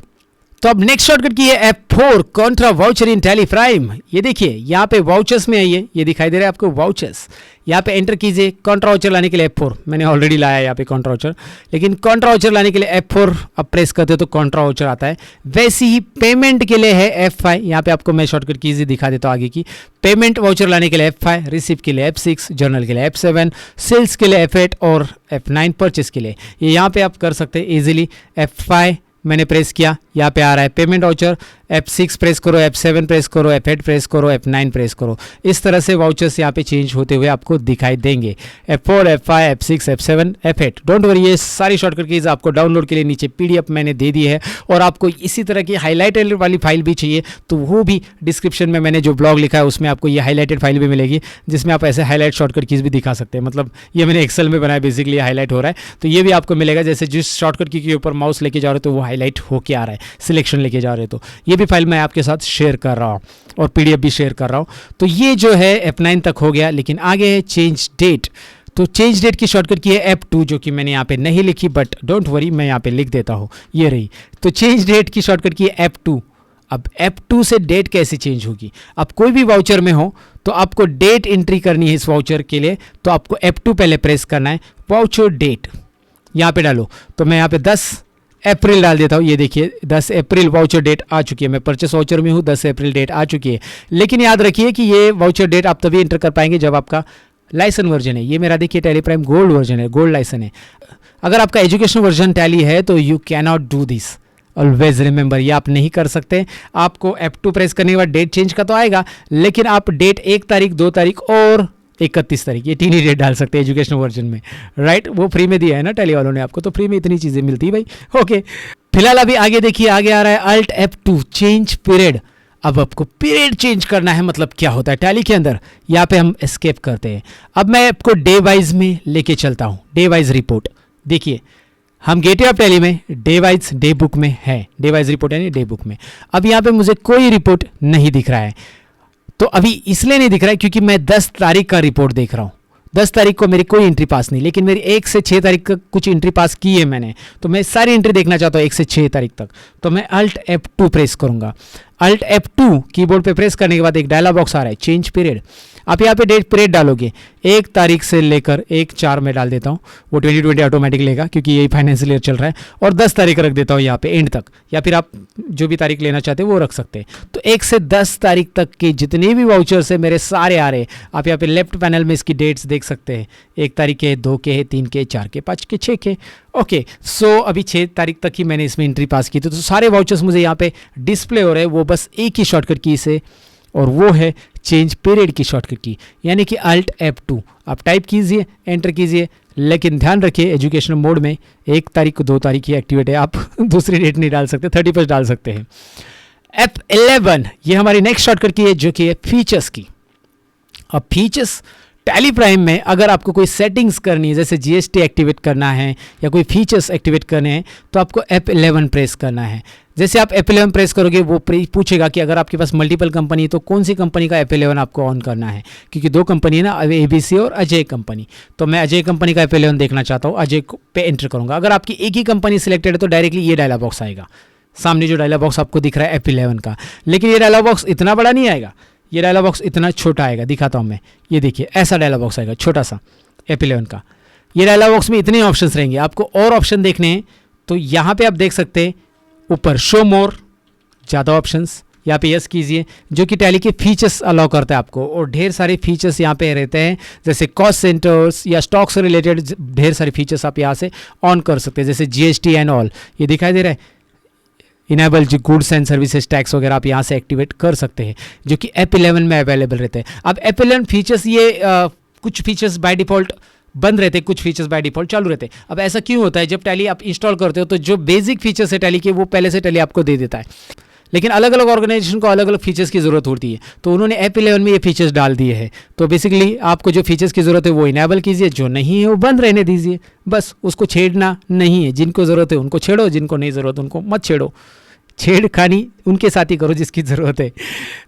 तो अब नेक्स्ट शॉर्टकट की है F4 contra voucher in Tally Prime. ये देखिए यहाँ पे वाउचर्स में आइए, ये दिखाई दे रहा है आपको वाउचर्स। यहाँ पे एंटर कीजिए। कॉन्ट्रा वाउचर लाने के लिए F4 मैंने ऑलरेडी लाया है यहाँ पे कॉन्ट्रा वाउचर, लेकिन कॉन्ट्रा वाउचर लाने के लिए F4 अब प्रेस करते हो तो कॉन्ट्रा वाउचर आता है। वैसे ही पेमेंट के लिए है F5। यहाँ पे आपको मैं शॉर्टकट कीजिए दिखा देता हूँ आगे की। पेमेंट वाउचर लाने के लिए F5, रिसीव के लिए F6, जर्नल के लिए F7, सेल्स के लिए F8 और F9 परचेस के लिए। ये यहाँ पे आप कर सकते हैं इजीली। F5 मैंने प्रेस किया, यहाँ पे आ रहा है पेमेंट वाउचर। F6 प्रेस करो, F7 प्रेस करो, F8 प्रेस करो, F9 प्रेस करो। इस तरह से वाउचर्स यहाँ पे चेंज होते हुए आपको दिखाई देंगे। F4, F5, F6, F7, F8। Don't worry, ये सारी शॉर्टकट कीज आपको डाउनलोड के लिए नीचे PDF मैंने दे दी है। और आपको इसी तरह की हाईलाइटेड वाली फाइल भी चाहिए तो वो भी डिस्क्रिप्शन में मैंने जो ब्लॉग लिखा है उसमें आपको ये हाईलाइटेड फाइल भी मिलेगी जिसमें आप ऐसे हाईलाइट शॉर्टकट कीज भी दिखा सकते हैं। मतलब ये मैंने एक्सेल में बनाया, बेसिकली हाईलाइट हो रहा है तो ये भी आपको मिलेगा। जैसे जिस शॉर्टकट की के ऊपर माउस लेके जा रहे हो तो वो हाईलाइट होके आ रहा है, सिलेक्शन लेके जा रहे हो तो ये भी फाइल मैं आपके साथ शेयर कर रहा हूँ और PDF भी शेयर कर रहा हूँ। तो ये जो है F9 तक हो गया, लेकिन आगे है चेंज डेट। तो चेंज डेट की शॉर्टकट की है F2 जो कि मैंने यहाँ पे नहीं लिखी, बट डोंट वरी मैं यहाँ पे लिख देता हूँ, ये रही। तो चेंज डेट की शॉर्टकट की है F2। अब F2 से डेट कैसे चेंज होगी, आप कोई भी वाउचर में हो तो आपको डेट एंट्री करनी है इस वाउचर के लिए, तो आपको F2 पहले प्रेस करना है। वाउचर डेट यहाँ पे डालो, तो मैं यहाँ पे 10 अप्रैल डाल देता हूँ। ये देखिए 10 अप्रैल वाउचर डेट आ चुकी है। मैं परचेस वाउचर में हूँ, 10 अप्रैल डेट आ चुकी है। लेकिन याद रखिए कि ये वाउचर डेट आप तभी एंटर कर पाएंगे जब आपका लाइसन वर्जन है। ये मेरा देखिए टैली प्राइम गोल्ड वर्जन है, गोल्ड लाइसन है। अगर आपका एजुकेशन वर्जन टैली है तो you can not do this, always remember, ये आप नहीं कर सकते। आपको F2 प्रेस करने के बाद डेट चेंज का तो आएगा, लेकिन आप डेट 1 तारीख 2 तारीख और 31 तारीख ये 3 ही डेट डाल सकते हैं एजुकेशनल वर्जन में, राइट। वो फ्री में दिया है ना टैली वालों ने आपको, तो फ्री में इतनी चीज़ें मिलती है भाई। ओके, फिलहाल अभी आगे देखिए, आगे आ रहा है अल्ट F2 चेंज पीरियड। अब आपको पीरियड चेंज करना है, मतलब क्या होता है टैली के अंदर, यहाँ पे हम एस्केप करते हैं। अब मैं आपको डे वाइज में लेके चलता हूँ, डे वाइज रिपोर्ट। देखिए हम गेटवे ऑफ टैली में डे वाइज डे बुक में है, डे वाइज रिपोर्ट यानी डे बुक में। अब यहाँ पे मुझे कोई रिपोर्ट नहीं दिख रहा है, तो अभी इसलिए नहीं दिख रहा है क्योंकि मैं 10 तारीख का रिपोर्ट देख रहा हूँ। 10 तारीख को मेरी कोई एंट्री पास नहीं, लेकिन मेरी 1 से 6 तारीख तक कुछ एंट्री पास की है मैंने, तो मैं सारी एंट्री देखना चाहता हूँ 1 से 6 तारीख तक। तो मैं अल्ट F2 प्रेस करूंगा। अल्ट F2 कीबोर्ड पे प्रेस करने के बाद एक डायलॉग बॉक्स आ रहा है, चेंज पीरियड। आप यहाँ पे डेट पीरियड डालोगे 1 तारीख से लेकर 1/4 में डाल देता हूँ, वो 2020 ऑटोमेटिक लेगा क्योंकि यही फाइनेंशियल ईयर चल रहा है। और 10 तारीख रख देता हूँ यहाँ पे एंड तक, या फिर आप जो भी तारीख लेना चाहते हैं वो रख सकते हैं। तो 1 से 10 तारीख तक के जितने भी वाउचर्स है मेरे सारे आ रहे हैं। आप यहाँ पे लेफ्ट पैनल में इसकी डेट्स देख सकते हैं, 1 तारीख के, 2 के, 3 के, 4 के, 5 के, 6 के। ओके, सो अभी 6 तारीख तक ही मैंने इसमें एंट्री पास की थी, तो सारे वाउचर्स मुझे यहाँ पे डिस्प्ले हो रहे हैं, वो बस एक ही शॉर्टकट की से, और वो है चेंज पीरियड की शॉर्टकट की, यानी कि अल्ट F2। आप टाइप कीजिए, एंटर कीजिए, लेकिन ध्यान रखिए एजुकेशनल मोड में 1 तारीख को 2 तारीख ही एक्टिवेट है, आप दूसरी डेट नहीं डाल सकते, 31 डाल सकते हैं। F11 ये हमारी नेक्स्ट शॉर्टकट की है, जो कि है फीचर्स की। अब फीचर्स टैली प्राइम में अगर आपको कोई सेटिंग्स करनी है, जैसे जीएसटी एक्टिवेट करना है या कोई फीचर्स एक्टिवेट करने हैं, तो आपको F11 प्रेस करना है। जैसे आप F11 प्रेस करोगे, वो पूछेगा कि अगर आपके पास मल्टीपल कंपनी है तो कौन सी कंपनी का F11 आपको ऑन करना है, क्योंकि 2 कंपनी है ना, ABC और अजय कंपनी। तो मैं अजय कंपनी का F11 देखना चाहता हूँ, अजय पे एंटर करूँगा। अगर आपकी एक ही कंपनी सिलेक्टेड है तो डायरेक्टली ये डायलॉग बॉक्स आएगा, सामने जो डायलॉग बॉक्स आपको दिख रहा है F11 का। लेकिन ये डायलॉग बॉक्स इतना बड़ा नहीं आएगा, ये डायलॉग बॉक्स इतना छोटा आएगा। दिखाता हूँ मैं, ये देखिए ऐसा डायलॉग बॉक्स आएगा छोटा सा F11 का। ये डायलॉग बॉक्स में इतने ऑप्शंस रहेंगे। आपको और ऑप्शन देखने हैं तो यहाँ पे आप देख सकते हैं ऊपर शो मोर, ज़्यादा ऑप्शंस, यहाँ पे यस कीजिए, जो कि टैली के फीचर्स अलाउ करता है आपको। और ढेर सारे फीचर्स यहाँ पे रहते हैं, जैसे कॉस्ट सेंटर्स या स्टॉक से रिलेटेड ढेर सारे फीचर्स आप यहाँ से ऑन कर सकते हैं, जैसे जीएसटी एंड ऑल। ये दिखाई दे रहा है, इनेबल जो गुड्स एंड सर्विसेज टैक्स वगैरह आप यहाँ से एक्टिवेट कर सकते हैं, जो कि F11 में अवेलेबल रहते हैं। अब F11 फीचर्स ये कुछ फीचर्स बाय डिफ़ॉल्ट बंद रहते हैं, कुछ फीचर्स बाय डिफ़ॉल्ट चालू रहते हैं। अब ऐसा क्यों होता है? जब टैली आप इंस्टॉल करते हो तो जो बेसिक फीचर्स है टैली के, वो पहले से टैली आपको दे देता है, लेकिन अलग अलग ऑर्गेनाइजेशन को अलग अलग फीचर्स की ज़रूरत होती है, तो उन्होंने F11 में ये फीचर्स डाल दिए हैं। तो बेसिकली आपको जो फीचर्स की ज़रूरत है वो इनेबल कीजिए, जो नहीं है वो बंद रहने दीजिए, बस उसको छेड़ना नहीं है। जिनको ज़रूरत है उनको छेड़ो, जिनको नहीं ज़रूरत उनको मत छेड़ो। छेड़खानी उनके साथ ही करो जिसकी ज़रूरत है।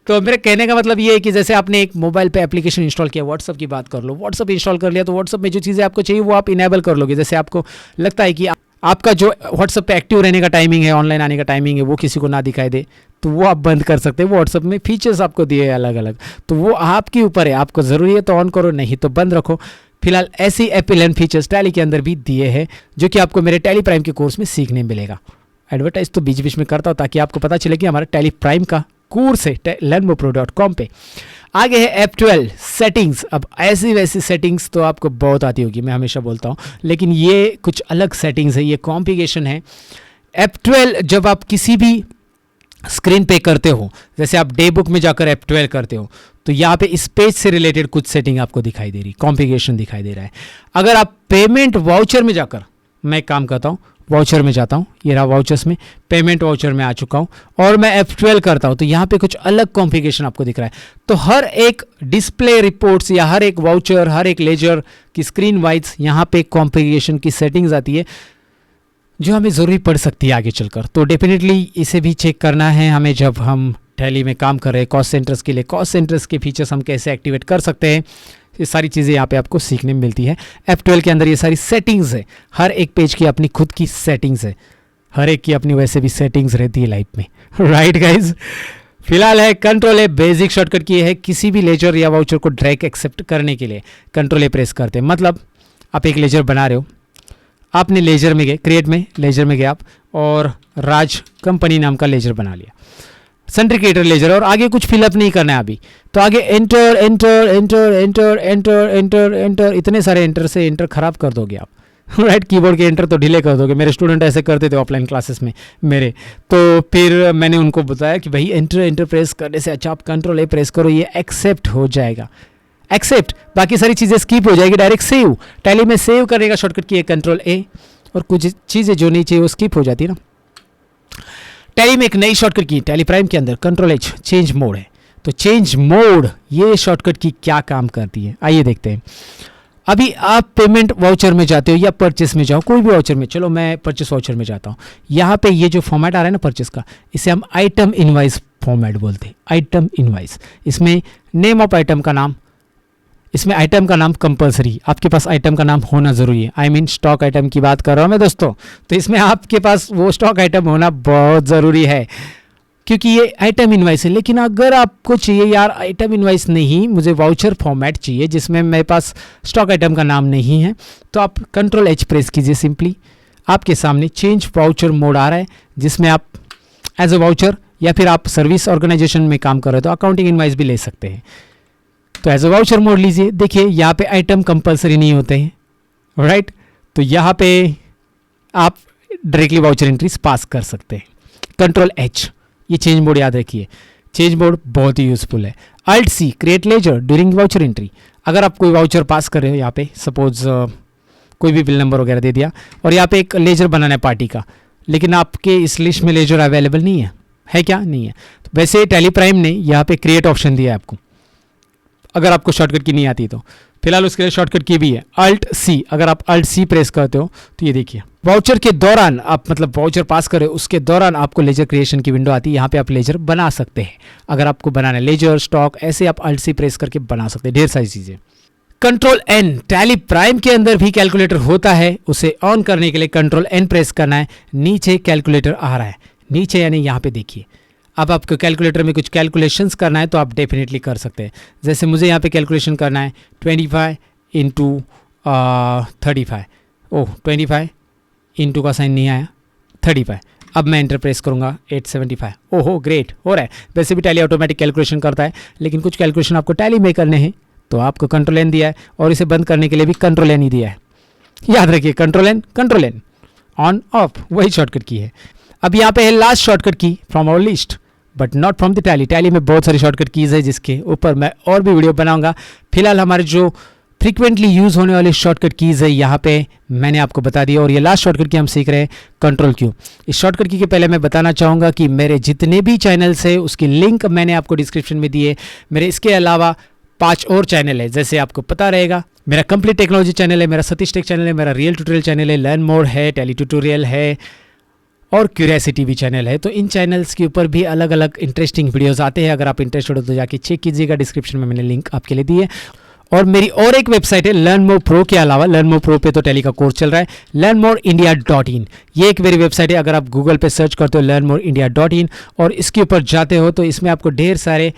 तो मेरे कहने का मतलब ये है कि जैसे आपने एक मोबाइल पे एप्लीकेशन इंस्टॉल किया, व्हाट्सअप की बात कर लो, व्हाट्सअप इंस्टॉल कर लिया तो व्हाट्सअप में जो चीज़ें आपको चाहिए वो आप इनेबल कर लोगे। जैसे आपको लगता है कि आपका जो व्हाट्सअप पे एक्टिव रहने का टाइमिंग है, ऑनलाइन आने का टाइमिंग है, वो किसी को ना दिखाई दे, तो वो आप बंद कर सकते हैं। व्हाट्सअप में फीचर्स आपको दिए हैं अलग अलग, तो वो आपके ऊपर है, आपको ज़रूरी है तो ऑन करो, नहीं तो बंद रखो। फिलहाल ऐसी F11 फीचर्स टैली के अंदर भी दिए हैं, जो कि आपको मेरे टैली प्राइम के कोर्स में सीखने मिलेगा। एडवर्टाइज तो बीच बीच में करता हूँ ताकि आपको पता चले कि हमारा टैली प्राइम का कोर्स है learnmopro.com पे। आगे है F12 सेटिंग्स। अब ऐसी वैसी सेटिंग्स तो आपको बहुत आती होगी, मैं हमेशा बोलता हूँ, लेकिन ये कुछ अलग सेटिंग्स है, ये कॉन्फ़िगरेशन है। F12 जब आप किसी भी स्क्रीन पे करते हो, जैसे आप डे बुक में जाकर F12 करते हो, तो यहाँ पे इस पेज से रिलेटेड कुछ सेटिंग आपको दिखाई दे रही, कॉन्फ़िगरेशन दिखाई दे रहा है। अगर आप पेमेंट वाउचर में जाकर, मैं काम करता हूँ वाउचर में जाता हूँ, ये रहा वाउचर्स में, पेमेंट वाउचर में आ चुका हूँ और मैं F12 करता हूँ, तो यहाँ पे कुछ अलग कॉन्फ़िगरेशन आपको दिख रहा है। तो हर एक डिस्प्ले रिपोर्ट्स या हर एक वाउचर, हर एक लेजर की स्क्रीन वाइज यहाँ पे कॉन्फ़िगरेशन की सेटिंग्स आती है, जो हमें ज़रूरी पड़ सकती है आगे चलकर। तो डेफिनेटली इसे भी चेक करना है हमें जब हम टैली में काम कर रहे हैं। कॉस्ट सेंटर्स के लिए कॉस्ट सेंटर्स के फीचर्स हम कैसे एक्टिवेट कर सकते हैं, ये सारी चीज़ें यहाँ पे आपको सीखने में मिलती है। F12 के अंदर ये सारी सेटिंग्स है, हर एक पेज की अपनी खुद की सेटिंग्स है, हर एक की अपनी वैसे भी सेटिंग्स रहती है लाइफ में, राइट गाइज। फिलहाल है कंट्रोल ए, बेसिक शॉर्टकट की है किसी भी लेजर या वाउचर को ड्रैग एक्सेप्ट करने के लिए कंट्रोल ए प्रेस करते हैं। मतलब आप एक लेजर बना रहे हो, आपने लेजर में गए, क्रिएट में लेजर में गए आप और राज कंपनी नाम का लेजर बना लिया, सेंट्री क्रिएटर लेजर, और आगे कुछ फिलअप नहीं करना है अभी। तो आगे enter enter enter enter enter enter enter, इतने सारे एंटर से एंटर खराब कर दोगे आप, राइट। कीबोर्ड के एंटर तो डिले कर दोगे। मेरे स्टूडेंट ऐसे करते थे ऑफलाइन क्लासेस में मेरे, तो फिर मैंने उनको बताया कि भाई एंटर एंटर प्रेस करने से अच्छा आप कंट्रोल ए प्रेस करो, ये एक्सेप्ट हो जाएगा, एक्सेप्ट, बाकी सारी चीज़ें स्किप हो जाएगी, डायरेक्ट सेव। टैली में सेव करने का शॉर्टकट की है कंट्रोल ए, और कुछ चीज़ें जो नहीं चाहिए वो स्किप हो जाती है ना। टैली में एक नई शॉर्टकट की टैली प्राइम के अंदर कंट्रोल एच, चेंज मोड है। तो चेंज मोड ये शॉर्टकट की क्या काम करती है, आइए देखते हैं। अभी आप पेमेंट वाउचर में जाते हो या परचेस में जाओ, कोई भी वाउचर में, चलो मैं परचेस वाउचर में जाता हूँ। यहाँ पे ये जो फॉर्मेट आ रहा है ना परचेस का, इसे हम आइटम इनवाइस फॉर्मेट बोलते हैं, आइटम इनवाइस। इसमें नेम ऑफ आइटम का नाम, इसमें आइटम का नाम कंपलसरी, आपके पास आइटम का नाम होना ज़रूरी है। आई मीन स्टॉक आइटम की बात कर रहा हूँ मैं दोस्तों, तो इसमें आपके पास वो स्टॉक आइटम होना बहुत ज़रूरी है, क्योंकि ये आइटम इनवाइस है। लेकिन अगर आपको चाहिए यार आइटम इनवाइस नहीं, मुझे वाउचर फॉर्मेट चाहिए जिसमें मेरे पास स्टॉक आइटम का नाम नहीं है, तो आप कंट्रोल एच प्रेस कीजिए। सिंपली आपके सामने चेंज वाउचर मोड आ रहा है, जिसमें आप एज अ वाउचर या फिर आप सर्विस ऑर्गेनाइजेशन में काम कर रहे हो तो अकाउंटिंग इनवाइस भी ले सकते हैं। तो एज अ वाउचर मोड लीजिए। देखिए यहाँ पे आइटम कंपलसरी नहीं होते हैं, राइट। तो यहाँ पे आप डायरेक्टली वाउचर एंट्रीज पास कर सकते हैं। कंट्रोल एच, ये चेंज मोड याद रखिए, चेंज मोड बहुत ही यूजफुल है। Alt C, create ledger during voucher entry. अगर आप कोई वाउचर पास कर रहे हो, यहाँ पे सपोज कोई भी बिल नंबर वगैरह दे दिया और यहाँ पे एक लेजर बनाना है पार्टी का, लेकिन आपके इस लिस्ट में लेजर अवेलेबल नहीं है, है क्या? नहीं है। तो वैसे टैली प्राइम ने यहाँ पे क्रिएट ऑप्शन दिया है आपको, अगर आपको शॉर्टकट की नहीं आती तो। फिलहाल उसके लिए शॉर्टकट की भी है Alt C। अगर आप Alt C प्रेस करते हो तो ये देखिए, वाउचर के दौरान आप मतलब वाउचर पास करें उसके दौरान आपको लेजर क्रिएशन की विंडो आती है। यहाँ पे आप लेजर बना सकते हैं, अगर आपको बनाना है लेजर, स्टॉक, ऐसे आप Alt C प्रेस करके बना सकते हैं ढेर सारी चीज़ें। कंट्रोल N, टैली प्राइम के अंदर भी कैलकुलेटर होता है, उसे ऑन करने के लिए कंट्रोल N प्रेस करना है। नीचे कैलकुलेटर आ रहा है, नीचे यानी यहाँ पे देखिए। अब आपको कैलकुलेटर में कुछ कैलकुलेशंस करना है तो आप डेफिनेटली कर सकते हैं। जैसे मुझे यहाँ पे कैलकुलेशन करना है 25 इंटू 35, ओह 25 इंटू का साइन नहीं आया, 35। अब मैं एंटर प्रेस करूँगा 875, ओहो ग्रेट हो रहा है। वैसे भी टैली ऑटोमेटिक कैलकुलेशन करता है, लेकिन कुछ कैलकुलेशन आपको टैली में करने हैं तो आपको कंट्रोल N दिया है, और इसे बंद करने के लिए भी कंट्रोल N ही दिया है। याद रखिए कंट्रोल N, ऑन ऑफ वही शॉर्टकट की है। अब यहाँ पे है last shortcut key from our list, but not from the Tally. Tally में बहुत सारी शॉर्टकट कीज़ है जिसके ऊपर मैं और भी वीडियो बनाऊंगा। फिलहाल हमारे जो फ्रीक्वेंटली यूज़ होने वाली शॉर्टकट कीज़ है यहाँ पे मैंने आपको बता दिया, और ये लास्ट शॉर्टकट की हम सीख रहे हैं कंट्रोल Q। इस शॉर्टकट की के पहले मैं बताना चाहूँगा कि मेरे जितने भी चैनल्स है उसकी लिंक मैंने आपको डिस्क्रिप्शन में दी है। मेरे इसके अलावा 5 और चैनल है, जैसे आपको पता रहेगा। मेरा कंप्लीट टेक्नोलॉजी चैनल है, मेरा सतीश टेक चैनल है, मेरा रियल ट्यूटोरियल चैनल है, लर्न मोर है, टैली ट्यूटोरियल है, और क्यूरियोसिटी भी चैनल है। तो इन चैनल्स के ऊपर भी अलग अलग इंटरेस्टिंग वीडियोस आते हैं। अगर आप इंटरेस्टेड हो तो जाके चेक कीजिएगा, डिस्क्रिप्शन में मैंने लिंक आपके लिए दी है। और मेरी और एक वेबसाइट है लर्न मोर प्रो के अलावा। लर्न मोर प्रो पे तो टैली का कोर्स चल रहा है, learnmoreindia.in ये एक मेरी वेबसाइट है। अगर आप गूगल पे सर्च करते हो learnmoreindia.in और इसके ऊपर जाते हो तो इसमें आपको ढेर सारे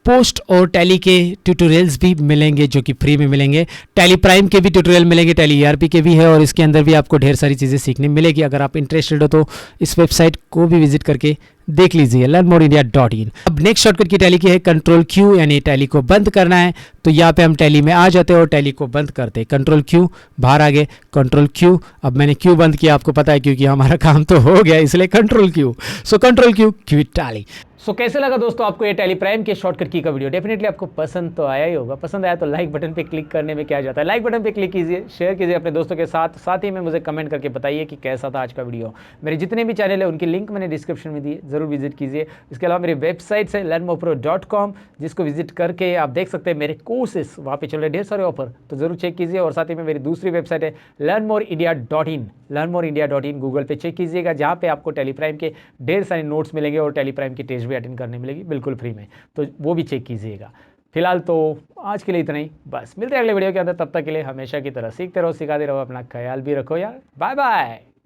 पोस्ट और टैली के ट्यूटोरियल्स भी मिलेंगे जो कि फ्री में मिलेंगे। टैली प्राइम के भी ट्यूटोरियल मिलेंगे, टैली ERP के भी है, और इसके अंदर भी आपको ढेर सारी चीज़ें सीखने मिलेगी। अगर आप इंटरेस्टेड हो तो इस वेबसाइट को भी विजिट करके देख लीजिए, learnmoreindia.in। अब नेक्स्ट शॉर्टकट की टैली की है कंट्रोल Q, यानी टैली को बंद करना है तो यहाँ पे हम टैली में आ जाते हैं और टैली को बंद करते हैं। कंट्रोल Q, बाहर आ गए, कंट्रोल Q। अब मैंने क्यों बंद किया आपको पता है, क्योंकि हमारा काम तो हो गया, इसलिए कंट्रोल Q। सो कंट्रोल Q, क्विट टैली। सो कैसे लगा दोस्तों आपको ये टैली प्राइम के शॉर्टकट की का वीडियो? डेफिनेटली आपको पसंद तो आया ही होगा। पसंद आया तो लाइक बटन पे क्लिक करने में क्या जाता है, लाइक बटन पे क्लिक कीजिए, शेयर कीजिए अपने दोस्तों के साथ। साथ ही में मुझे कमेंट करके बताइए कि कैसा था आज का वीडियो। मेरे जितने भी चैनल है उनकी लिंक मैंने डिस्क्रिप्शन में दी है, जरूर विजिट कीजिए। इसके अलावा मेरी वेबसाइट है learnmorepro.com, जिसको विजिट करके आप देख सकते हैं मेरे कोर्सेस वहाँ पे चल रहे ढेर सारे ऑफर, तो जरूर चेक कीजिए। और साथ ही में मेरी दूसरी वेबसाइट है learnmoreindia.in गूगल पे चेक कीजिएगा, जहाँ पे आपको टैली प्राइम के ढेर सारे नोट्स मिलेंगे और टैली प्राइम की टेस्ट भी अटेंड करने मिलेगी बिल्कुल फ्री में, तो वो भी चेक कीजिएगा। फिलहाल तो आज के लिए इतना ही, बस मिलते हैं अगले वीडियो के अंदर। तब तक के लिए हमेशा की तरह सीखते रहो, सिखाते रहो, अपना ख्याल भी रखो यार। Bye bye.